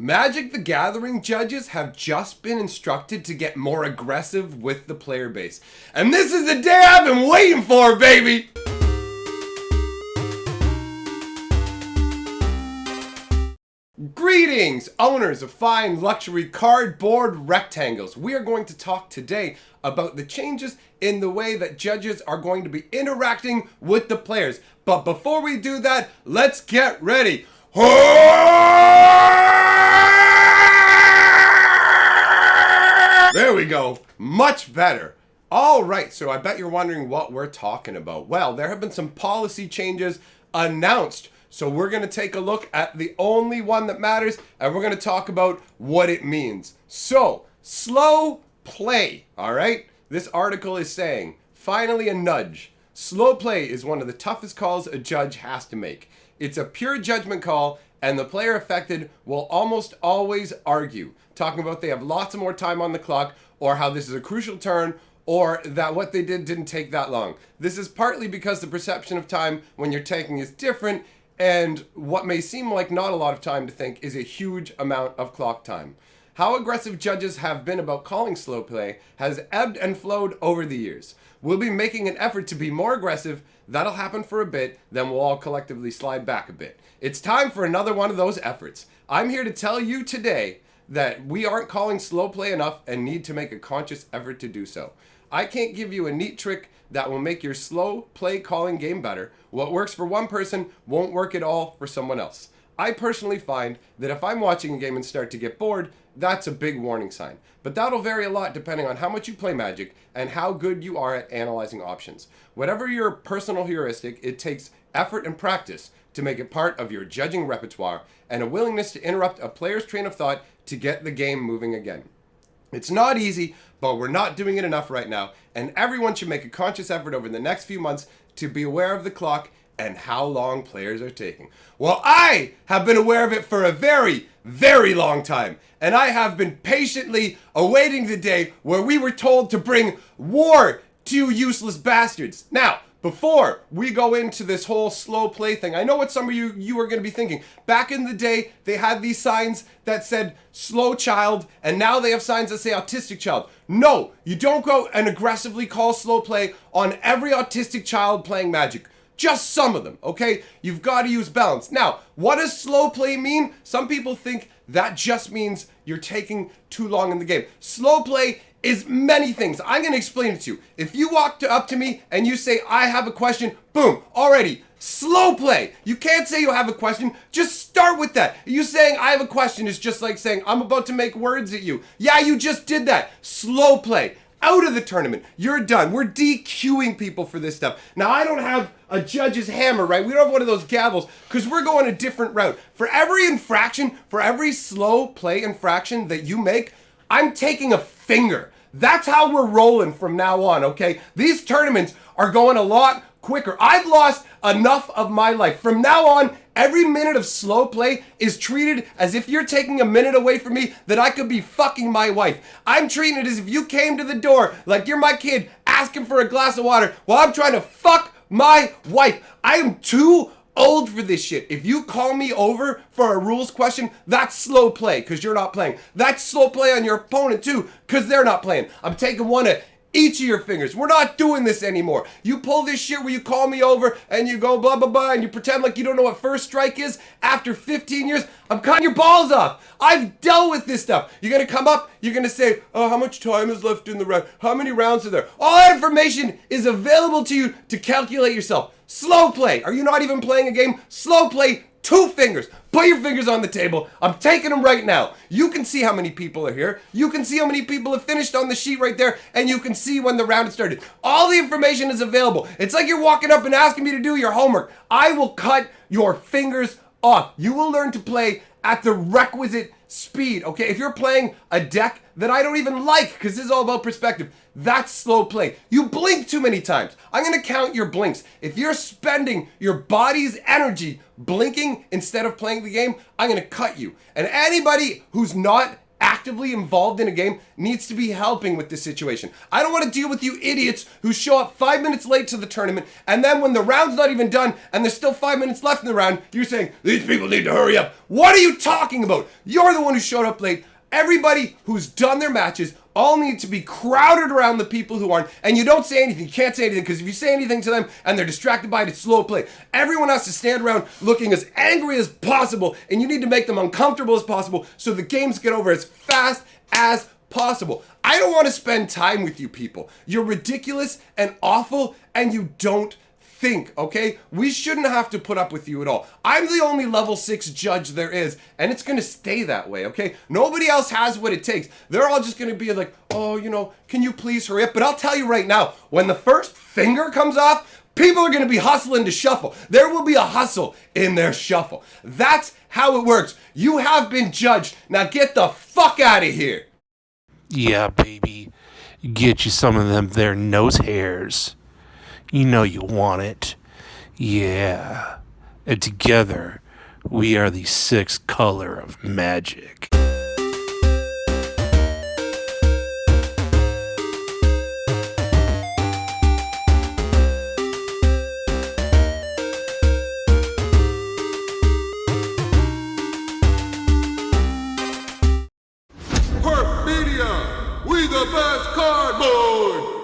Magic the Gathering judges have just been instructed to get more aggressive with the player base. And this is the day I've been waiting for, baby! Greetings, owners of fine luxury cardboard rectangles. We are going to talk today about the changes in the way that judges are going to be interacting with the players. But before we do that, let's get ready. There we go. Much better. All right, so I bet you're wondering what we're talking about. Well, there have been some policy changes announced. So we're going to take a look at the only one that matters, and we're going to talk about what it means. So, slow play, all right? This article is saying, finally a nudge. Slow play is one of the toughest calls a judge has to make. It's a pure judgment call, and the player affected will almost always argue, talking about they have lots of more time on the clock, or how this is a crucial turn, or that what they did didn't take that long. This is partly because the perception of time when you're taking is different, and what may seem like not a lot of time to think is a huge amount of clock time. How aggressive judges have been about calling slow play has ebbed and flowed over the years. We'll be making an effort to be more aggressive. That'll happen for a bit, then we'll all collectively slide back a bit. It's time for another one of those efforts. I'm here to tell you today that we aren't calling slow play enough and need to make a conscious effort to do so. I can't give you a neat trick that will make your slow play calling game better. What works for one person won't work at all for someone else. I personally find that if I'm watching a game and start to get bored, that's a big warning sign. But that'll vary a lot depending on how much you play Magic and how good you are at analyzing options. Whatever your personal heuristic, it takes effort and practice to make it part of your judging repertoire and a willingness to interrupt a player's train of thought to get the game moving again. It's not easy, but we're not doing it enough right now, and everyone should make a conscious effort over the next few months to be aware of the clock and how long players are taking. Well, I have been aware of it for a very, very long time, and I have been patiently awaiting the day where we were told to bring war to useless bastards. Now, before we go into this whole slow play thing, I know what some of you are going to be thinking. Back in the day, they had these signs that said slow child, and now they have signs that say autistic child. No, you don't go and aggressively call slow play on every autistic child playing Magic. Just some of them, okay? You've got to use balance. Now, what does slow play mean? Some people think that just means you're taking too long in the game. Slow play is many things. I'm going to explain it to you. If you walk up to me and you say, I have a question, boom, already, slow play. You can't say you have a question. Just start with that. You saying I have a question is just like saying I'm about to make words at you. Yeah, you just did that. Slow play. Out of the tournament. You're done. We're DQing people for this stuff. Now, I don't have a judge's hammer, right? We don't have one of those gavels because we're going a different route. For every infraction, for every slow play infraction that you make, I'm taking a finger. That's how we're rolling from now on, okay? These tournaments are going a lot quicker. I've lost enough of my life. From now on, every minute of slow play is treated as if you're taking a minute away from me that I could be fucking my wife. I'm treating it as if you came to the door like you're my kid asking for a glass of water while I'm trying to fuck my wife. I am too old for this shit. If you call me over for a rules question, that's slow play because you're not playing. That's slow play on your opponent too because they're not playing. I'm taking one at each of your fingers. We're not doing this anymore. You pull this shit where you call me over and you go blah, blah, blah, and you pretend like you don't know what first strike is. After 15 years, I'm cutting your balls off. I've dealt with this stuff. You're going to come up, you're going to say, oh, how much time is left in the round? How many rounds are there? All that information is available to you to calculate yourself. Slow play. Are you not even playing a game? Slow play. 2 fingers. Put your fingers on the table. I'm taking them right now. You can see how many people are here. You can see how many people have finished on the sheet right there, and you can see when the round started. All the information is available. It's like you're walking up and asking me to do your homework. I will cut your fingers off. You will learn to play at the requisite speed, okay? If you're playing a deck that I don't even like, because this is all about perspective, that's slow play. You blink too many times. I'm going to count your blinks. If you're spending your body's energy blinking instead of playing the game, I'm going to cut you. And anybody who's not active actively involved in a game needs to be helping with this situation. I don't want to deal with you idiots who show up 5 minutes late to the tournament, and then when the round's not even done and there's still 5 minutes left in the round, you're saying, these people need to hurry up. What are you talking about? You're the one who showed up late. Everybody who's done their matches all need to be crowded around the people who aren't, and you don't say anything. You can't say anything, because if you say anything to them and they're distracted by it, it's slow play. Everyone has to stand around looking as angry as possible, and you need to make them uncomfortable as possible so the games get over as fast as possible. I don't want to spend time with you people. You're ridiculous and awful, and you don't think, okay? We shouldn't have to put up with you at all. I'm the only level 6 judge there is, and it's gonna stay that way, okay? Nobody else has what it takes. They're all just gonna be like, oh, you know, can you please hurry up? But I'll tell you right now, when the first finger comes off, people are gonna be hustling to shuffle. There will be a hustle in their shuffle. That's how it works. You have been judged. Now get the fuck out of here. Yeah, baby. Get you some of them there nose hairs. You know you want it. Yeah. And together, we are the 6th color of magic. Perp Media, we the best card boys.